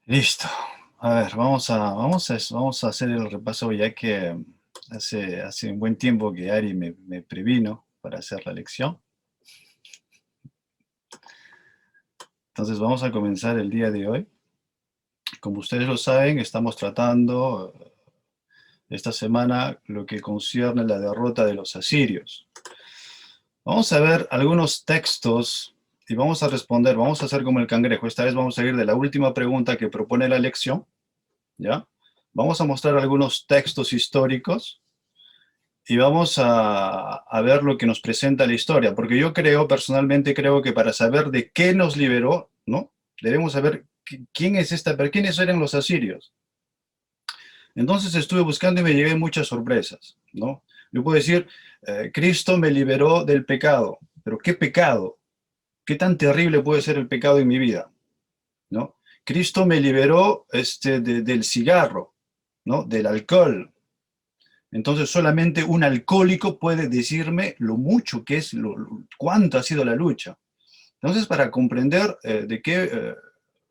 Listo. A ver, vamos a hacer el repaso ya que hace un buen tiempo que Ari me previno para hacer la lección. Entonces vamos a comenzar el día de hoy. Como ustedes lo saben, estamos tratando esta semana lo que concierne la derrota de los asirios. Vamos a ver algunos textos y vamos a responder, vamos a hacer como el cangrejo. Esta vez vamos a ir de la última pregunta que propone la lección, ¿ya? Vamos a mostrar algunos textos históricos y vamos a ver lo que nos presenta la historia, porque yo creo, personalmente creo que para saber de qué nos liberó, ¿no? Debemos saber quiénes eran los asirios. Entonces estuve buscando y me llevé muchas sorpresas, ¿no? Yo puedo decir, Cristo me liberó del pecado, pero ¿qué pecado? ¿Qué tan terrible puede ser el pecado en mi vida? ¿No? Cristo me liberó del cigarro, ¿no? Del alcohol. Entonces solamente un alcohólico puede decirme lo mucho que es, cuánto ha sido la lucha. Entonces, para comprender de qué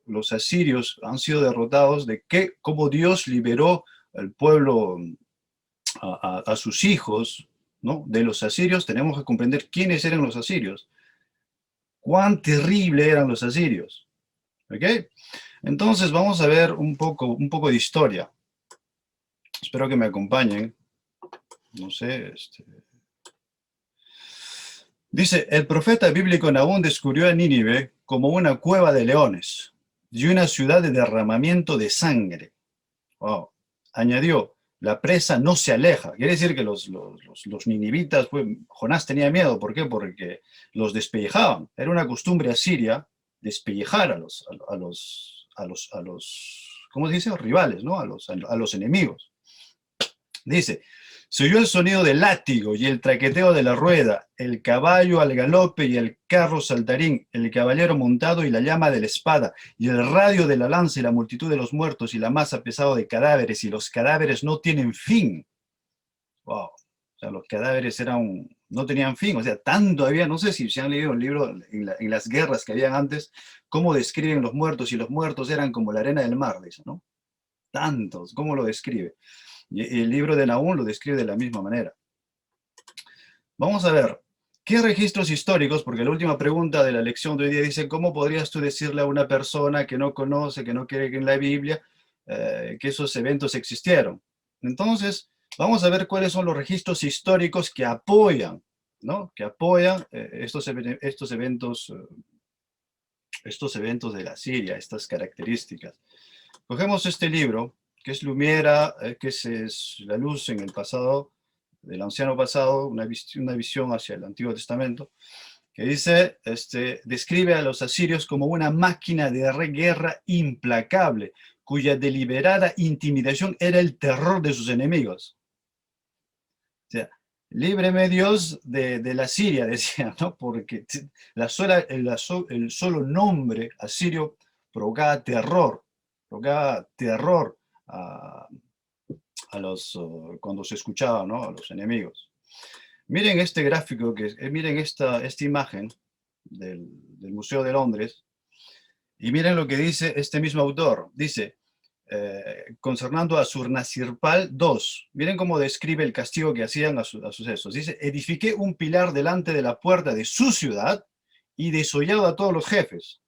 los asirios han sido derrotados, de qué, cómo Dios liberó al pueblo, a sus hijos, ¿no? De los asirios, tenemos que comprender quiénes eran los asirios, cuán terrible eran los asirios. ¿Ok? Entonces, vamos a ver un poco de historia. Espero que me acompañen. No sé, Dice, el profeta bíblico Nahum descubrió a Nínive como una cueva de leones y una ciudad de derramamiento de sangre. Wow. Añadió, la presa no se aleja. Quiere decir que los ninivitas, pues, Jonás tenía miedo. ¿Por qué? Porque los despellejaban. Era una costumbre asiria despellejar ¿cómo se dice? Rivales, ¿no? A los enemigos. Dice, se oyó el sonido del látigo y el traqueteo de la rueda, el caballo al galope y el carro saltarín, el caballero montado y la llama de la espada, y el radio de la lanza y la multitud de los muertos y la masa pesada de cadáveres, y los cadáveres no tienen fin. Wow. O sea, los cadáveres no tenían fin. O sea, tanto había, no sé si se han leído un libro en las guerras que habían antes, cómo describen los muertos, y los muertos eran como la arena del mar, dice, ¿no? Tantos, ¿cómo lo describe? Y el libro de Nahum lo describe de la misma manera. Vamos a ver, ¿qué registros históricos? Porque la última pregunta de la lección de hoy día dice, ¿cómo podrías tú decirle a una persona que no conoce, que no cree en la Biblia, que esos eventos existieron? Entonces, vamos a ver cuáles son los registros históricos que apoyan, ¿no? Que apoyan estos eventos de la Siria, estas características. Cogemos este libro, que es Lumiera, es la luz en el pasado, del anciano pasado, una visión hacia el Antiguo Testamento, que dice, describe a los asirios como una máquina de guerra implacable, cuya deliberada intimidación era el terror de sus enemigos. O sea, líbreme Dios de la Siria, decía, ¿no? Porque el solo nombre asirio provocaba terror a, cuando se escuchaba, ¿no? A los enemigos. Miren este gráfico, miren esta imagen del Museo de Londres, y miren lo que dice este mismo autor. Dice, concernando a Surnasirpal II, miren cómo describe el castigo que hacían a sus esos. Dice, edifiqué un pilar delante de la puerta de su ciudad y desollado a todos los jefes.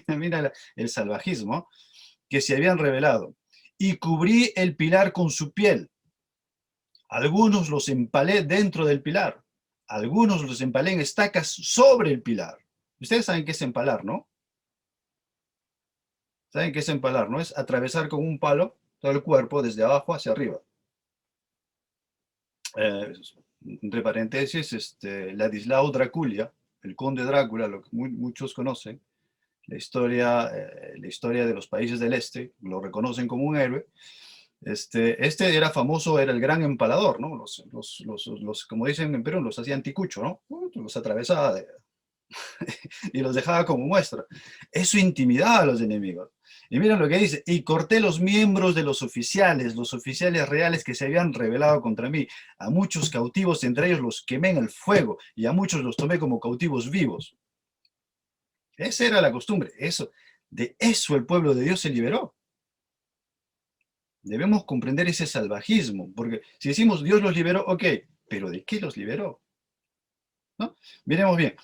Mira el salvajismo que se habían revelado. Y cubrí el pilar con su piel. Algunos los empalé dentro del pilar. Algunos los empalé en estacas sobre el pilar. Ustedes saben qué es empalar, ¿no? ¿Saben qué es empalar? ¿No? Es atravesar con un palo todo el cuerpo desde abajo hacia arriba. Entre paréntesis, Ladislao Draculia, el conde Drácula, lo que muchos conocen, la historia de los países del este, lo reconocen como un héroe. Este era famoso, era el gran empalador, ¿no? Como dicen en Perú, los hacía anticucho, ¿no? Los atravesaba y los dejaba como muestra. Eso intimidaba a los enemigos. Y miren lo que dice, y corté los miembros de los oficiales reales que se habían rebelado contra mí. A muchos cautivos, entre ellos los quemé en el fuego, y a muchos los tomé como cautivos vivos. Esa era la costumbre, eso. De eso el pueblo de Dios se liberó. Debemos comprender ese salvajismo, porque si decimos Dios los liberó, ok, pero ¿de qué los liberó? ¿No? Miremos bien.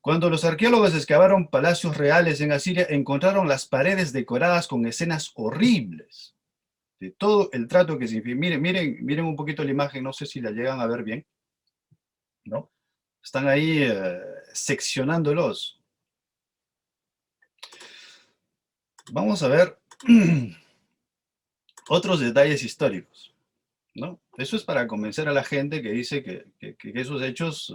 Cuando los arqueólogos excavaron palacios reales en Asiria, encontraron las paredes decoradas con escenas horribles de todo el trato que se inflige. Miren un poquito la imagen, no sé si la llegan a ver bien, ¿no? Están ahí seccionándolos. Vamos a ver otros detalles históricos, ¿no? Eso es para convencer a la gente que dice que esos hechos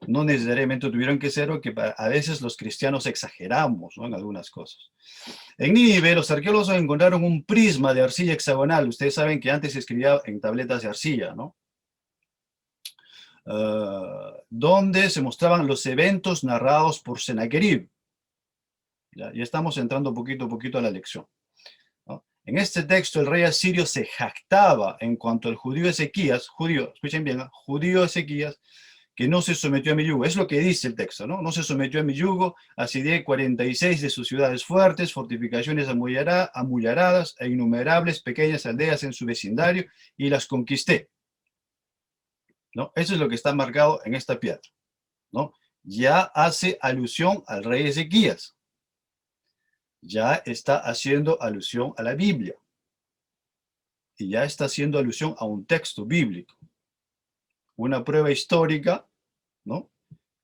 no necesariamente tuvieron que ser, o que a veces los cristianos exageramos, ¿no?, en algunas cosas. En Nínive, los arqueólogos encontraron un prisma de arcilla hexagonal. Ustedes saben que antes se escribía en tabletas de arcilla, ¿no? Donde se mostraban los eventos narrados por Senaquerib. Ya estamos entrando poquito a poquito a la lección, ¿no? En este texto, el rey asirio se jactaba en cuanto al judío Ezequías, escuchen bien, judío Ezequías, que no se sometió a mi yugo. Es lo que dice el texto, ¿no? No se sometió a mi yugo, asedié 46 de sus ciudades fuertes, fortificaciones amurallaradas e innumerables pequeñas aldeas en su vecindario, y las conquisté, ¿no? Eso es lo que está marcado en esta piedra, ¿no? Ya hace alusión al rey Ezequías, ya está haciendo alusión a la Biblia, y ya está haciendo alusión a un texto bíblico, una prueba histórica, ¿no?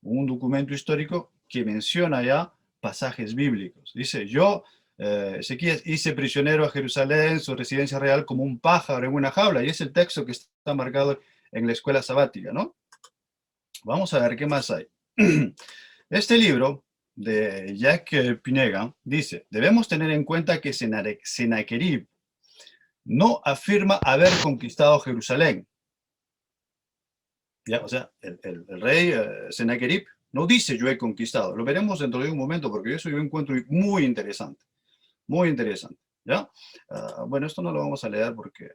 Un documento histórico que menciona ya pasajes bíblicos. Dice, yo, Ezequías, hice prisionero a Jerusalén, su residencia real, como un pájaro en una jaula, y es el texto que está marcado en la escuela sabática, ¿no? Vamos a ver qué más hay. Este libro de Jack Pinega dice, debemos tener en cuenta que Senaquerib no afirma haber conquistado Jerusalén. Ya, o sea, el rey Senaquerib no dice yo he conquistado. Lo veremos dentro de un momento, porque eso yo encuentro muy interesante. Muy interesante. ¿Ya? Bueno, esto no lo vamos a leer porque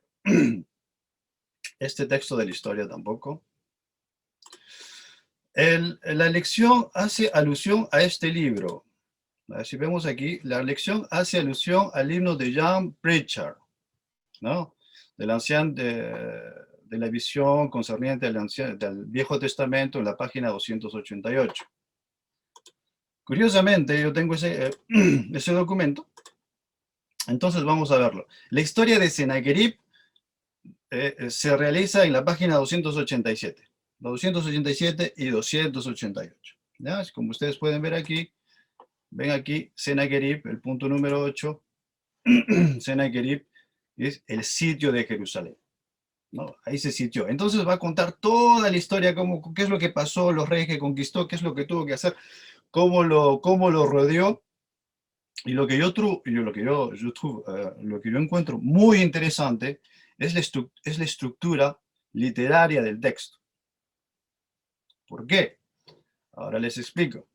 este texto de la historia tampoco. La lección hace alusión a este libro. Si vemos aquí, la lección hace alusión al himno de John Pritchard, ¿no? Del anciano de la visión concerniente del Viejo Testamento, en la página 288. Curiosamente, yo tengo ese documento, entonces vamos a verlo. La historia de Senaquerib se realiza en la página 287, 287 y 288. ¿Ya? Como ustedes pueden ver aquí, ven aquí, Senaquerib, el punto número 8, Senaquerib es el sitio de Jerusalén, ¿no? Ahí se sitió. Entonces va a contar toda la historia, qué es lo que pasó, los reyes que conquistó, qué es lo que tuvo que hacer, cómo lo rodeó. Y lo que yo encuentro muy interesante es la estructura literaria del texto. ¿Por qué? Ahora les explico.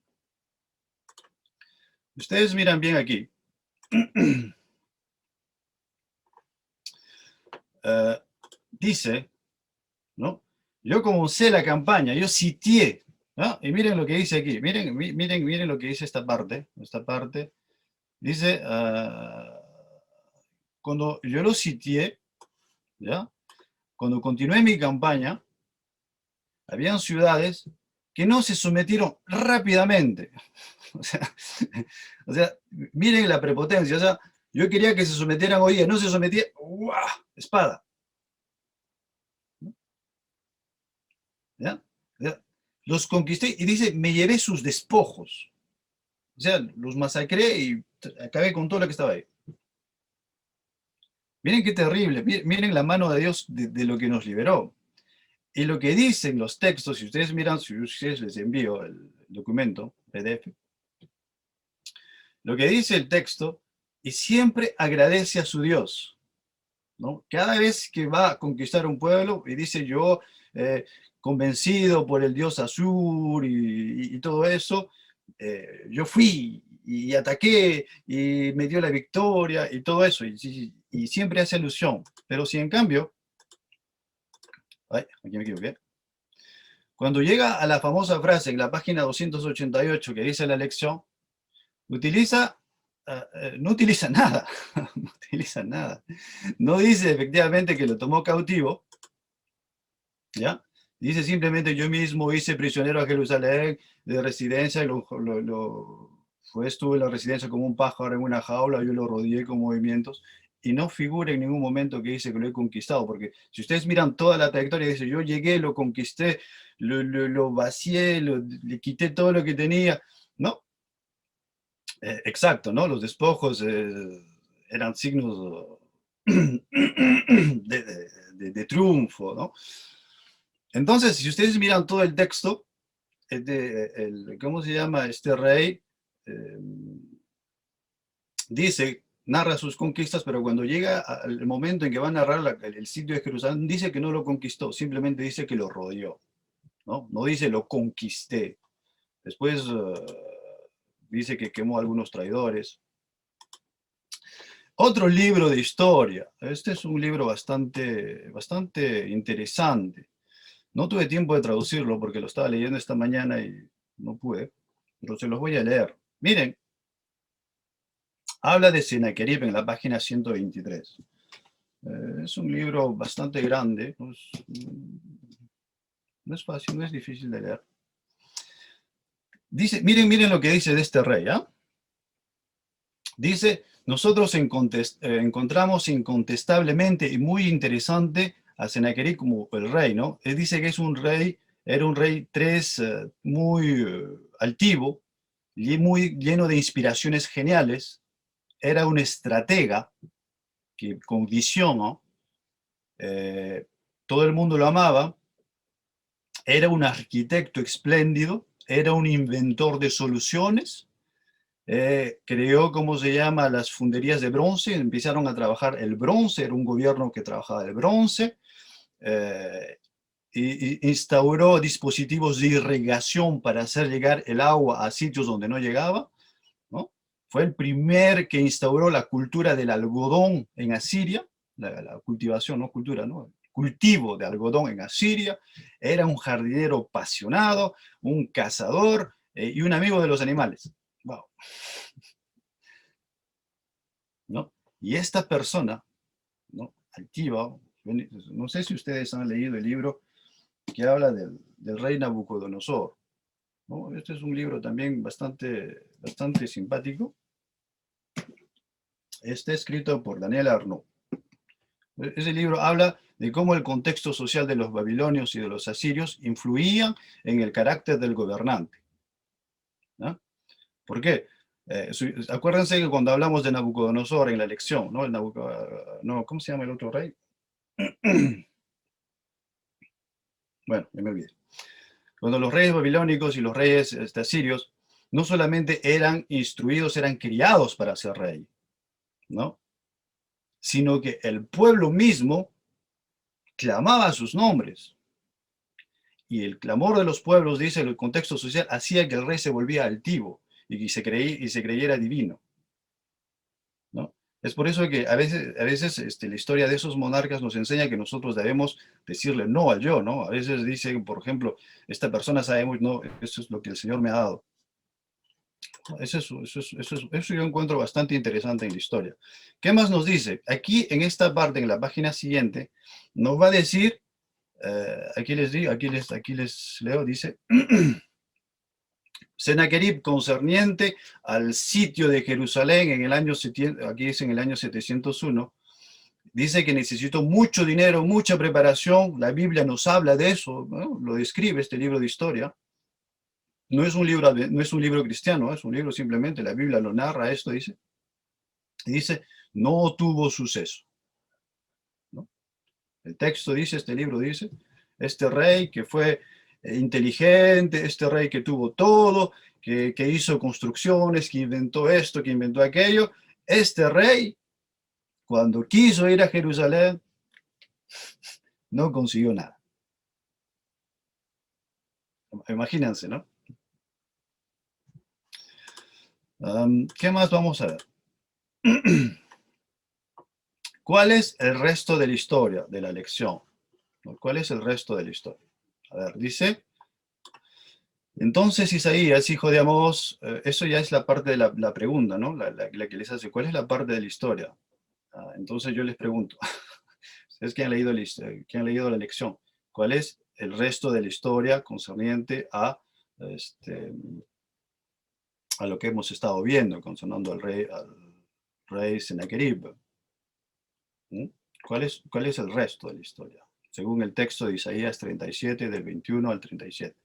Ustedes miran bien aquí. Dice, ¿no? Yo comencé la campaña, yo sitié, ¿no? Y miren lo que dice aquí, miren lo que dice esta parte. Esta parte dice, cuando yo lo sitié, ¿ya? Cuando continué mi campaña, habían ciudades que no se sometieron rápidamente. O sea, miren la prepotencia. O sea, yo quería que se sometieran hoy día, no se sometía, ¡guau! Espada. ¿Ya? ¿Ya? Los conquisté y dice, me llevé sus despojos. O sea, los masacré y acabé con todo lo que estaba ahí. Miren qué terrible, miren la mano de Dios de lo que nos liberó. Y lo que dicen los textos, si ustedes miran, si ustedes les envío el documento, PDF, lo que dice el texto, y siempre agradece a su Dios, ¿no? Cada vez que va a conquistar un pueblo y dice yo, convencido por el dios Azur y todo eso, yo fui y ataqué y me dio la victoria y todo eso, y siempre hace alusión. Pero si en cambio, ay, aquí me equivoqué, cuando llega a la famosa frase en la página 288 que dice la lección, utiliza no utiliza nada, no utiliza nada. No dice efectivamente que lo tomó cautivo, ¿ya? Dice simplemente yo mismo hice prisionero a Jerusalén de residencia, estuve en la residencia como un pájaro en una jaula, yo lo rodeé con movimientos, y no figura en ningún momento que dice que lo he conquistado, porque si ustedes miran toda la trayectoria, dice yo llegué, lo conquisté, lo vacié, le quité todo lo que tenía. No, exacto, ¿no? Los despojos eran signos de triunfo, ¿no? Entonces, si ustedes miran todo el texto, ¿cómo se llama? Este rey eh, dice, narra sus conquistas, pero cuando llega al momento en que va a narrar el sitio de Jerusalén, dice que no lo conquistó, simplemente dice que lo rodeó, ¿no? No dice lo conquisté. Después dice que quemó a algunos traidores. Otro libro de historia. Este es un libro bastante interesante. No tuve tiempo de traducirlo porque lo estaba leyendo esta mañana y no pude, pero se los voy a leer. Miren, habla de Sennacherib en la página 123. Es un libro bastante grande, no es fácil, no es difícil de leer. Dice, miren lo que dice de este rey, ¿ah? Dice, nosotros encontramos incontestablemente y muy interesante a Sennacherib como el rey, ¿no? Él dice que es un rey, era un rey muy altivo, muy lleno de inspiraciones geniales, era un estratega que con visión, ¿no? Todo el mundo lo amaba, era un arquitecto espléndido, era un inventor de soluciones, creó, ¿cómo se llama?, las funderías de bronce, empezaron a trabajar el bronce, era un gobierno que trabajaba el bronce, y instauró dispositivos de irrigación para hacer llegar el agua a sitios donde no llegaba, ¿no? Fue el primer que instauró la cultura del algodón en Asiria, la cultivación, no cultura, ¿no? Cultivo de algodón en Asiria, era un jardinero apasionado, un cazador y un amigo de los animales. Wow. ¿No? Y esta persona, ¿no? Altiva, no sé si ustedes han leído el libro que habla del rey Nabucodonosor, ¿no? Este es un libro también bastante simpático. Está escrito por Daniel Arnaud. Ese libro habla de cómo el contexto social de los babilonios y de los asirios influía en el carácter del gobernante, ¿no? ¿Por qué? Acuérdense que cuando hablamos de Nabucodonosor en la lección, ¿no? No, ¿cómo se llama el otro rey? Bueno, me olvidé. Cuando los reyes babilónicos y los reyes asirios no solamente eran instruidos, eran criados para ser rey, ¿no? Sino que el pueblo mismo clamaba sus nombres. Y el clamor de los pueblos, dice el contexto social, hacía que el rey se volvía altivo y se creyera divino, ¿no? Es por eso que a veces la historia de esos monarcas nos enseña que nosotros debemos decirle no al yo, ¿no? A veces dice, por ejemplo, esta persona sabemos, no, eso es lo que el Señor me ha dado. Eso yo encuentro bastante interesante en la historia. ¿Qué más nos dice? Aquí, en esta parte, en la página siguiente, nos va a decir, aquí les digo, aquí les leo, dice, Sennacherib concerniente al sitio de Jerusalén en el año, aquí dice en el año 701, dice que necesitó mucho dinero, mucha preparación, la Biblia nos habla de eso, ¿no? Lo describe este libro de historia. No es un libro cristiano, es un libro simplemente, la Biblia lo narra esto, dice. Y dice, no tuvo suceso, ¿no? El texto dice, este libro dice, este rey que fue inteligente, este rey que tuvo todo, que hizo construcciones, que inventó esto, que inventó aquello, este rey, cuando quiso ir a Jerusalén, no consiguió nada. Imagínense, ¿no? ¿Qué más vamos a ver? ¿Cuál es el resto de la historia de la lección? ¿Cuál es el resto de la historia? A ver, dice, Entonces, Isaías, hijo de Amós, eso ya es la parte de la pregunta, ¿no? La que les hace, ¿cuál es la parte de la historia? Entonces yo les pregunto, ustedes que han leído, que han leído la lección, ¿cuál es el resto de la historia concerniente este, a lo que hemos estado viendo, concerniendo al rey Sennacherib? ¿Mm? ¿Cuál es el resto de la historia? Según el texto de Isaías 37, del 21 al 37.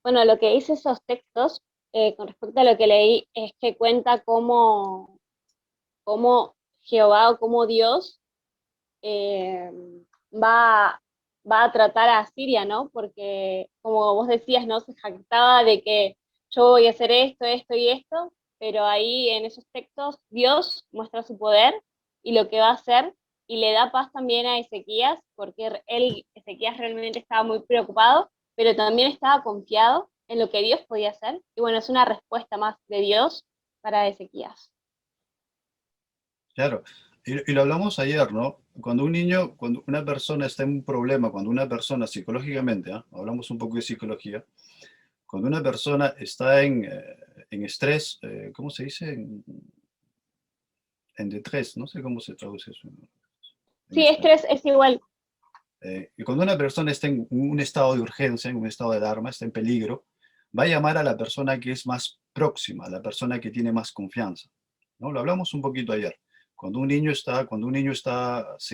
Bueno, lo que dice esos textos, con respecto a lo que leí, es que cuenta cómo Jehová o cómo Dios eh, va, va a tratar a Siria, ¿no? Porque, como vos decías, ¿no? Se jactaba de que yo voy a hacer esto, esto y esto, pero ahí en esos textos Dios muestra su poder y lo que va a hacer y le da paz también a Ezequías, porque Ezequías realmente estaba muy preocupado, pero también estaba confiado en lo que Dios podía hacer. Y bueno, es una respuesta más de Dios para Ezequías. Claro, y lo hablamos ayer, ¿no? Cuando una persona está en un problema, cuando una persona psicológicamente, hablamos un poco de psicología, cuando una persona está en estrés, ¿cómo se dice? En detrés, no sé cómo se traduce eso en Sí, español. estrés es igual. Y cuando una persona está en un estado de urgencia, en un estado de alarma, está en peligro, va a llamar a la persona que es más próxima, a la persona que tiene más confianza, ¿no? Lo hablamos un poquito ayer. Cuando un niño se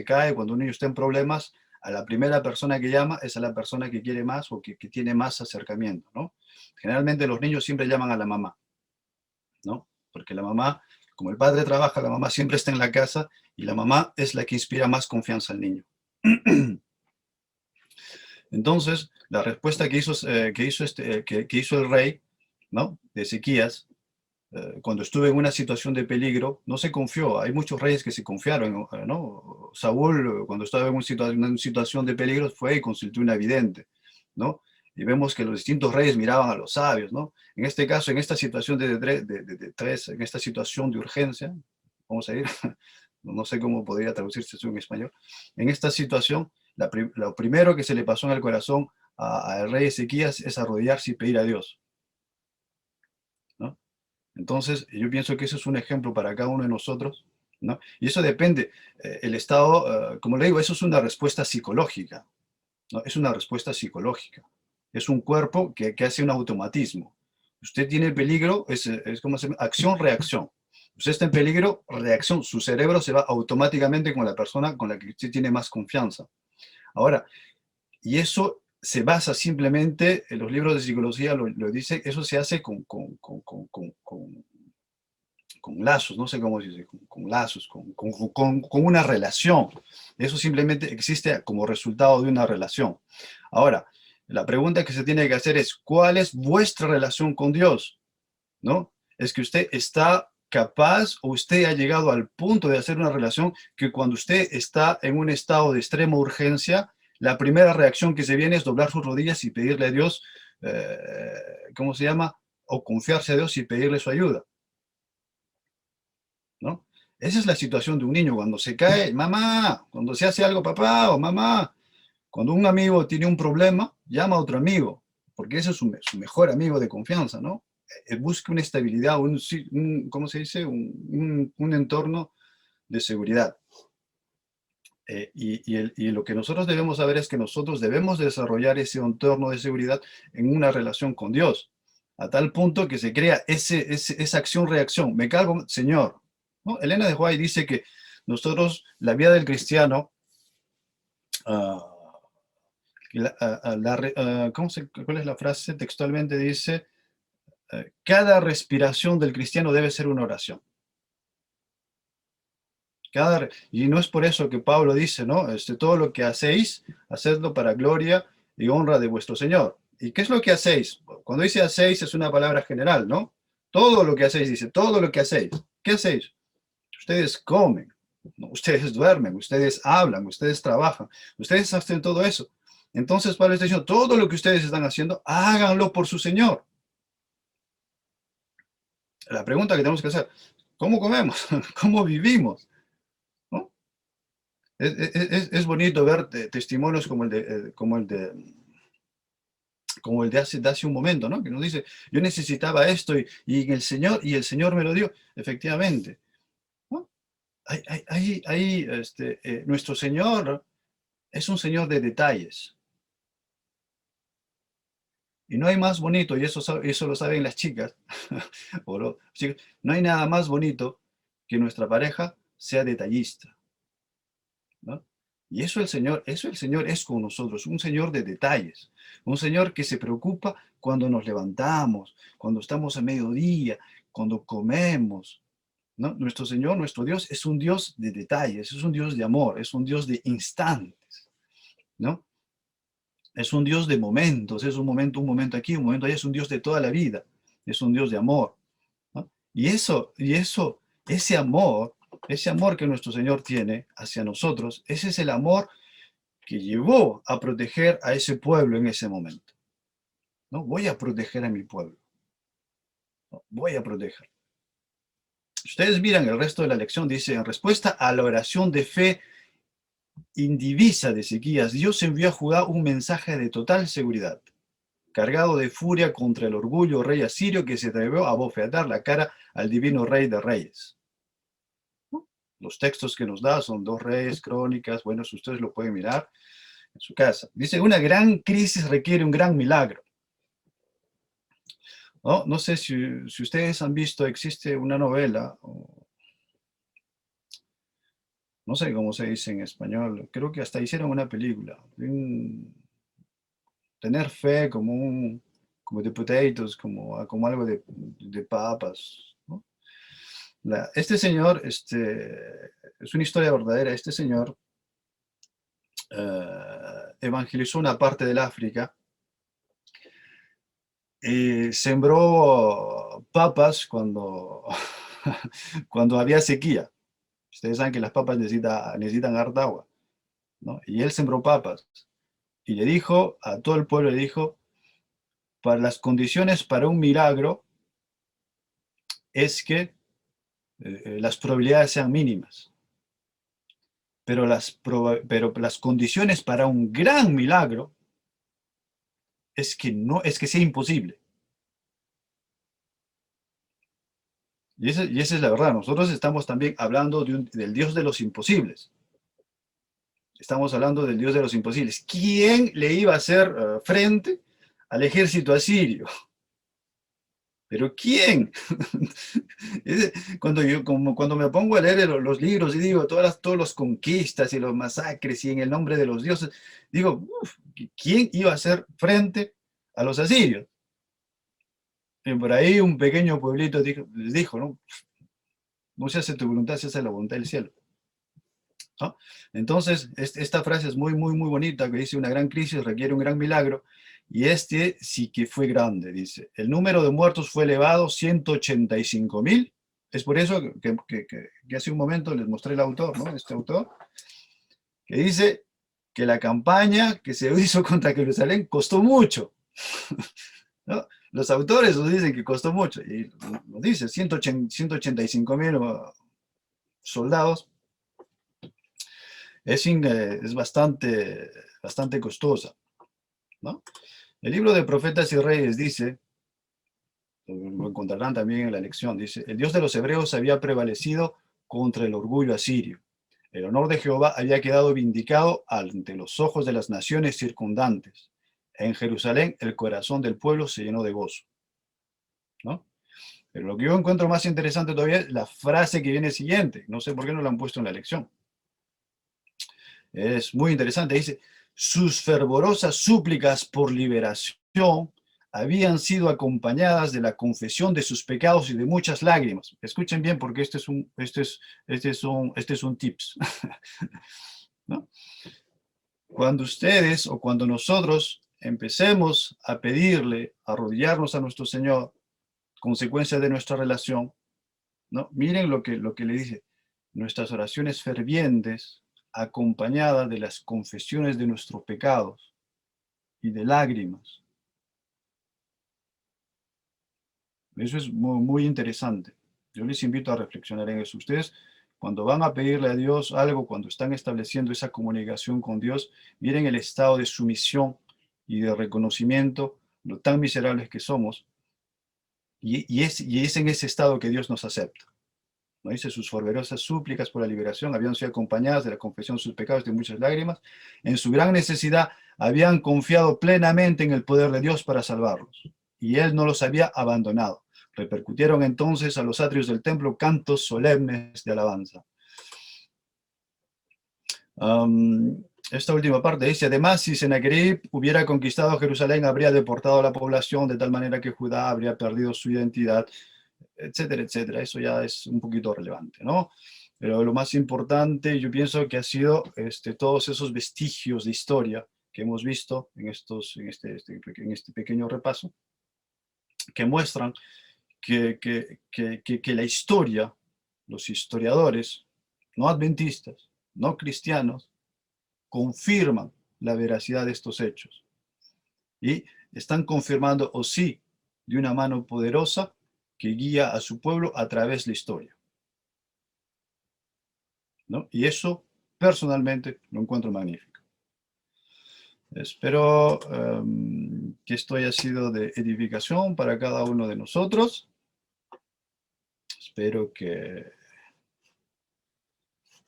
cae, cuando un niño está en problemas, a la primera persona que llama es a la persona que quiere más o que tiene más acercamiento, ¿no? Generalmente los niños siempre llaman a la mamá, ¿no? Porque la mamá, como el padre trabaja, la mamá siempre está en la casa y la mamá es la que inspira más confianza al niño. Entonces, la respuesta que hizo el rey, ¿no? De Ezequías, cuando estuve en una situación de peligro, no se confió. Hay muchos reyes que se confiaron, ¿no? Saúl, cuando estaba en una situación de peligro, fue y consultó un vidente, ¿no? Y vemos que los distintos reyes miraban a los sabios, ¿no? En este caso, en esta situación en esta situación de urgencia, vamos a ir, no sé cómo podría traducirse eso en español, en esta situación, lo primero que se le pasó en el corazón al rey Ezequías es arrodillarse y pedir a Dios, ¿no? Entonces, yo pienso que eso es un ejemplo para cada uno de nosotros, ¿no? Y eso depende, el estado, como le digo, eso es una respuesta psicológica, ¿no? Es una respuesta psicológica. Es un cuerpo que hace un automatismo. Usted tiene peligro, es como se llama, acción-reacción. Usted está en peligro, reacción. Su cerebro se va automáticamente con la persona con la que usted tiene más confianza. Ahora, y eso se basa simplemente, en los libros de psicología lo dice, eso se hace con lazos, no sé cómo se dice, con lazos, con una relación. Eso simplemente existe como resultado de una relación. Ahora, la pregunta que se tiene que hacer es, ¿cuál es vuestra relación con Dios? ¿No? Es que usted está capaz o usted ha llegado al punto de hacer una relación que cuando usted está en un estado de extrema urgencia, la primera reacción que se viene es doblar sus rodillas y pedirle a Dios, ¿cómo se llama? O confiarse a Dios y pedirle su ayuda, ¿no? Esa es la situación de un niño cuando se cae, mamá, cuando se hace algo, papá o mamá, cuando un amigo tiene un problema, llama a otro amigo, porque ese es su mejor amigo de confianza, ¿no? Busca una estabilidad, ¿cómo se dice? Un entorno de seguridad. Y lo que nosotros debemos saber es que nosotros debemos desarrollar ese entorno de seguridad en una relación con Dios, a tal punto que se crea esa acción-reacción. Me cargo, Señor, ¿no? Elena de White dice que nosotros, la vida del cristiano, uh, ¿cuál es la frase? Textualmente dice, cada respiración del cristiano debe ser una oración. Y no es por eso que Pablo dice, ¿no? Todo lo que hacéis, hacedlo para gloria y honra de vuestro Señor. ¿Y qué es lo que hacéis? Cuando dice hacéis es una palabra general, ¿no? Todo lo que hacéis, dice, todo lo que hacéis. ¿Qué hacéis? Ustedes comen, ¿no? Ustedes duermen, ustedes hablan, ustedes trabajan, ustedes hacen todo eso. Entonces Pablo está diciendo, todo lo que ustedes están haciendo, háganlo por su Señor. La pregunta que tenemos que hacer, ¿cómo comemos? ¿Cómo vivimos? ¿No? Es bonito ver testimonios como el de hace un momento, ¿no? Que nos dice, yo necesitaba esto y el Señor me lo dio, efectivamente, ¿no? Nuestro Señor es un Señor de detalles. Y no hay más bonito, y eso lo saben las chicas, o los chicos, no hay nada más bonito que nuestra pareja sea detallista, ¿no? Y eso el Señor es con nosotros, un Señor de detalles, un Señor que se preocupa cuando nos levantamos, cuando estamos a mediodía, cuando comemos, ¿no? Nuestro Señor, nuestro Dios, es un Dios de detalles, es un Dios de amor, es un Dios de instantes, ¿no? Es un Dios de momentos, es un momento aquí, un momento allá, es un Dios de toda la vida, es un Dios de amor, ¿no? Ese amor que nuestro Señor tiene hacia nosotros, ese es el amor que llevó a proteger a ese pueblo en ese momento, ¿no? Voy a proteger a mi pueblo, ¿no? Voy a proteger. Si ustedes miran el resto de la lección, dice, en respuesta a la oración de fe indivisa de Ezequías, Dios envió a Judá un mensaje de total seguridad, cargado de furia contra el orgullo rey asirio que se atrevió a bofetar la cara al divino rey de reyes. Los textos que nos da son 2 Reyes, Crónicas, bueno, si ustedes lo pueden mirar en su casa. Dice, una gran crisis requiere un gran milagro. ¿No? No sé si ustedes han visto, existe una novela, no sé cómo se dice en español, creo que hasta hicieron una película, tener fe como de potatoes, como algo de papas, ¿no? Este señor, es una historia verdadera, este señor evangelizó una parte del África y sembró papas cuando, cuando había sequía. Ustedes saben que las papas necesitan harta agua, ¿no? Y él sembró papas y le dijo a todo el pueblo, le dijo, para las condiciones para un milagro es que las probabilidades sean mínimas, pero las condiciones para un gran milagro es que sea imposible. Y esa es la verdad. Nosotros estamos también hablando del Dios de los imposibles. Estamos hablando del Dios de los imposibles. ¿Quién le iba a hacer frente al ejército asirio? ¿Pero quién? Cuando me pongo a leer los libros y digo todas las conquistas y los masacres y en el nombre de los dioses, digo, uf, ¿quién iba a hacer frente a los asirios? Y por ahí un pequeño pueblito les dijo, ¿no? No se hace tu voluntad, se hace la voluntad del cielo, ¿no? Entonces, esta frase es muy, muy, muy bonita, que dice, una gran crisis requiere un gran milagro, y este sí que fue grande, dice. El número de muertos fue elevado, 185.000. Es por eso que hace un momento les mostré el autor, ¿no? Este autor, que dice que la campaña que se hizo contra Jerusalén costó mucho, ¿no? Los autores nos dicen que costó mucho, y nos dice 185.000 soldados, es bastante costosa, ¿no? El libro de Profetas y Reyes dice, lo encontrarán también en la lección, dice, el Dios de los hebreos había prevalecido contra el orgullo asirio. El honor de Jehová había quedado vindicado ante los ojos de las naciones circundantes. En Jerusalén el corazón del pueblo se llenó de gozo, ¿no? Pero lo que yo encuentro más interesante todavía es la frase que viene siguiente. No sé por qué no la han puesto en la lección. Es muy interesante. Dice, sus fervorosas súplicas por liberación habían sido acompañadas de la confesión de sus pecados y de muchas lágrimas. Escuchen bien porque este es un tips, ¿no? Cuando ustedes o cuando nosotros empecemos a pedirle, a arrodillarnos a nuestro Señor, consecuencia de nuestra relación, ¿no? Miren lo que le dice, nuestras oraciones fervientes, acompañadas de las confesiones de nuestros pecados y de lágrimas. Eso es muy, muy interesante. Yo les invito a reflexionar en eso. Ustedes cuando van a pedirle a Dios algo, cuando están estableciendo esa comunicación con Dios, miren el estado de sumisión y de reconocimiento, lo tan miserables que somos, y es en ese estado que Dios nos acepta. ¿No? Dice, sus fervorosas súplicas por la liberación habían sido acompañadas de la confesión de sus pecados y de muchas lágrimas. En su gran necesidad habían confiado plenamente en el poder de Dios para salvarlos, y Él no los había abandonado. Repercutieron entonces a los atrios del templo cantos solemnes de alabanza. Esta última parte dice, además, si Sennacherib hubiera conquistado Jerusalén, habría deportado a la población de tal manera que Judá habría perdido su identidad, etcétera, etcétera. Eso ya es un poquito relevante, ¿no? Pero lo más importante, yo pienso que ha sido todos esos vestigios de historia que hemos visto en este pequeño repaso, que muestran que la historia, los historiadores, no adventistas, no cristianos, confirman la veracidad de estos hechos. Y están confirmando, o sí, de una mano poderosa que guía a su pueblo a través de la historia, ¿no? Y eso, personalmente, lo encuentro magnífico. Espero que esto haya sido de edificación para cada uno de nosotros. Espero que...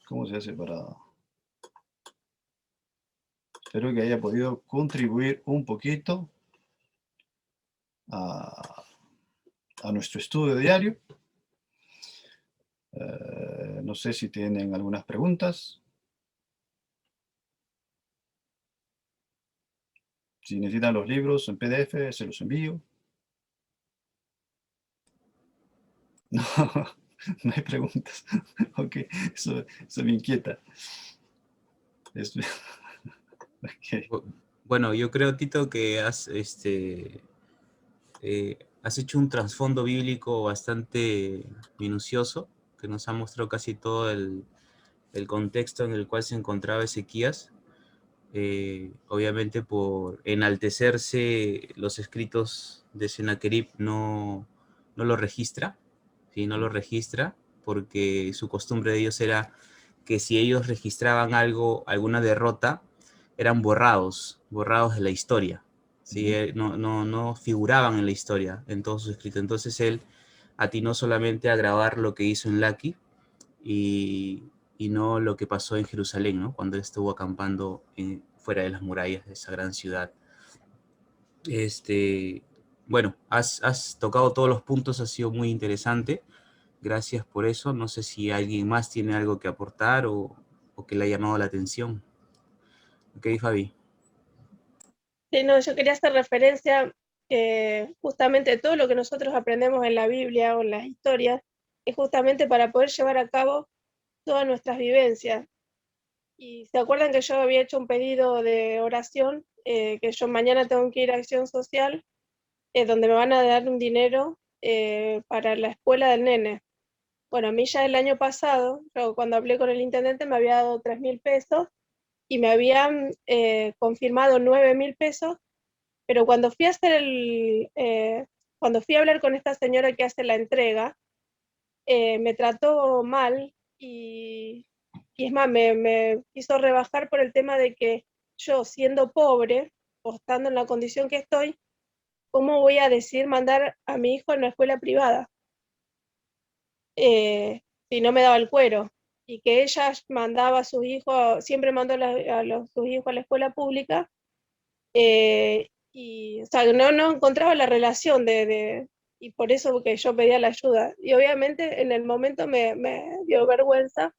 ¿Cómo se hace para...? Espero que haya podido contribuir un poquito a nuestro estudio diario. No sé si tienen algunas preguntas. Si necesitan los libros en PDF, se los envío. No, no hay preguntas. Ok, eso me inquieta. Okay. Bueno, yo creo, Tito, que has hecho un trasfondo bíblico bastante minucioso, que nos ha mostrado casi todo el contexto en el cual se encontraba Ezequías. Obviamente por enaltecerse los escritos de Sennacherib no lo registra, ¿sí? No lo registra porque su costumbre de ellos era que si ellos registraban algo, alguna derrota, eran borrados de la historia, ¿sí? No figuraban en la historia, en todos sus escritos. Entonces él atinó solamente a grabar lo que hizo en Laki y no lo que pasó en Jerusalén, ¿no? Cuando él estuvo acampando fuera de las murallas de esa gran ciudad. Bueno, has tocado todos los puntos, ha sido muy interesante. Gracias por eso. No sé si alguien más tiene algo que aportar o que le haya llamado la atención. Ok, Fabi. Sí, no, yo quería hacer referencia que justamente todo lo que nosotros aprendemos en la Biblia o en las historias es justamente para poder llevar a cabo todas nuestras vivencias. Y se acuerdan que yo había hecho un pedido de oración, que yo mañana tengo que ir a Acción Social, donde me van a dar un dinero para la escuela del nene. Bueno, a mí ya el año pasado, yo cuando hablé con el intendente me había dado 3.000 pesos y me habían confirmado 9.000 pesos, pero cuando fui a hacer cuando fui a hablar con esta señora que hace la entrega, me trató mal y es más, me quiso rebajar por el tema de que yo, siendo pobre, o estando en la condición que estoy, ¿cómo voy a decir mandar a mi hijo a una escuela privada? Si no me daba el cuero. Y que ella mandaba a sus hijos, siempre mandó sus hijos a la escuela pública, y o sea, no encontraba la relación y por eso que yo pedía la ayuda. Y obviamente en el momento me dio vergüenza,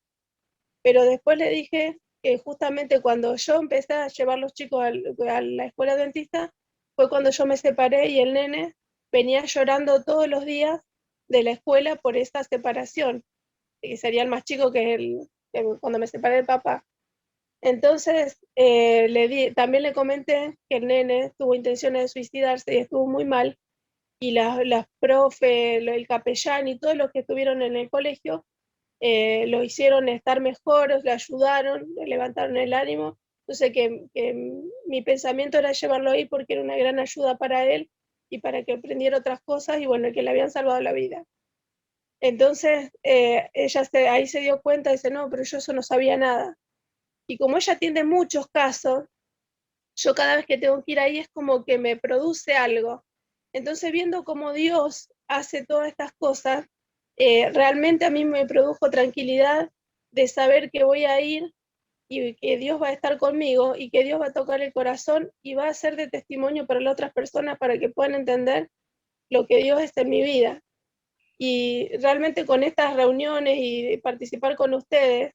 pero después le dije que justamente cuando yo empecé a llevar los chicos a la escuela dentista, fue cuando yo me separé y el nene venía llorando todos los días de la escuela por esta separación, que sería el más chico que cuando me separé del papá. Entonces, también le comenté que el nene tuvo intenciones de suicidarse y estuvo muy mal, y las profe, el capellán y todos los que estuvieron en el colegio lo hicieron estar mejor, le ayudaron, le levantaron el ánimo. Entonces, que mi pensamiento era llevarlo ahí porque era una gran ayuda para él y para que aprendiera otras cosas y bueno, que le habían salvado la vida. Entonces, ella ahí se dio cuenta y dice, no, pero yo eso no sabía nada. Y como ella atiende muchos casos, yo cada vez que tengo que ir ahí es como que me produce algo. Entonces, viendo cómo Dios hace todas estas cosas, realmente a mí me produjo tranquilidad de saber que voy a ir y que Dios va a estar conmigo y que Dios va a tocar el corazón y va a ser de testimonio para las otras personas para que puedan entender lo que Dios es en mi vida. Y realmente con estas reuniones y participar con ustedes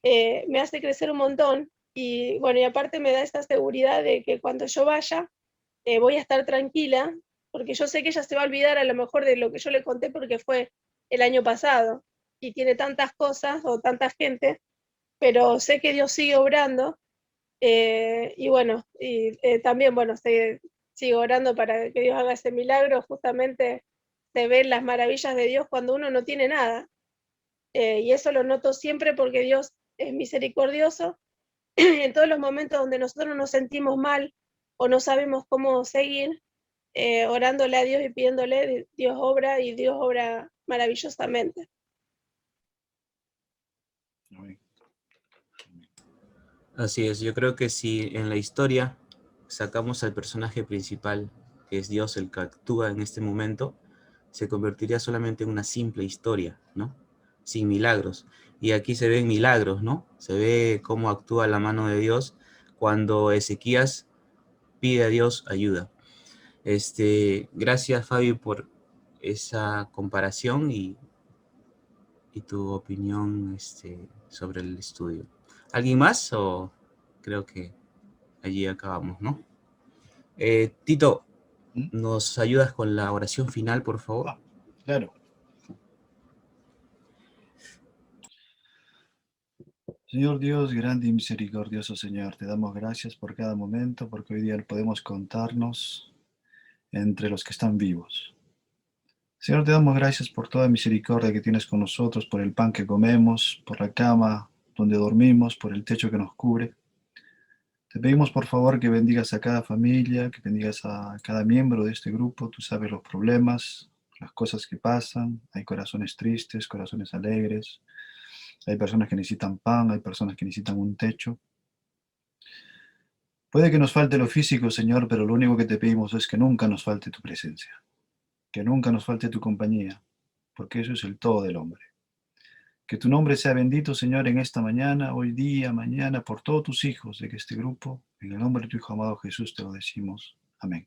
me hace crecer un montón. Y bueno, y aparte me da esa seguridad de que cuando yo vaya, voy a estar tranquila, porque yo sé que ella se va a olvidar a lo mejor de lo que yo le conté porque fue el año pasado y tiene tantas cosas o tanta gente, pero sé que Dios sigue obrando. Y bueno, y también, bueno, sigo orando para que Dios haga ese milagro. Justamente se ven las maravillas de Dios cuando uno no tiene nada. Y eso lo noto siempre porque Dios es misericordioso. En todos los momentos donde nosotros nos sentimos mal o no sabemos cómo seguir, orándole a Dios y pidiéndole, Dios obra y Dios obra maravillosamente. Amén. Así es, yo creo que si en la historia sacamos al personaje principal, que es Dios el que actúa en este momento, se convertiría solamente en una simple historia, ¿no? Sin milagros. Y aquí se ven milagros, ¿no? Se ve cómo actúa la mano de Dios cuando Ezequías pide a Dios ayuda. Gracias, Fabi, por esa comparación y tu opinión sobre el estudio. ¿Alguien más o creo que allí acabamos, ¿no? Tito, ¿Mm? ¿nos ayudas con la oración final, por favor? Claro. Señor Dios, grande y misericordioso Señor, te damos gracias por cada momento, porque hoy día podemos contarnos entre los que están vivos. Señor, te damos gracias por toda misericordia que tienes con nosotros, por el pan que comemos, por la cama donde dormimos, por el techo que nos cubre. Te pedimos por favor que bendigas a cada familia, que bendigas a cada miembro de este grupo. Tú sabes los problemas, las cosas que pasan. Hay corazones tristes, corazones alegres. Hay personas que necesitan pan, hay personas que necesitan un techo. Puede que nos falte lo físico, Señor, pero lo único que te pedimos es que nunca nos falte tu presencia, que nunca nos falte tu compañía, porque eso es el todo del hombre. Que tu nombre sea bendito, Señor, en esta mañana, hoy día, mañana, por todos tus hijos de este grupo. En el nombre de tu Hijo amado Jesús te lo decimos. Amén.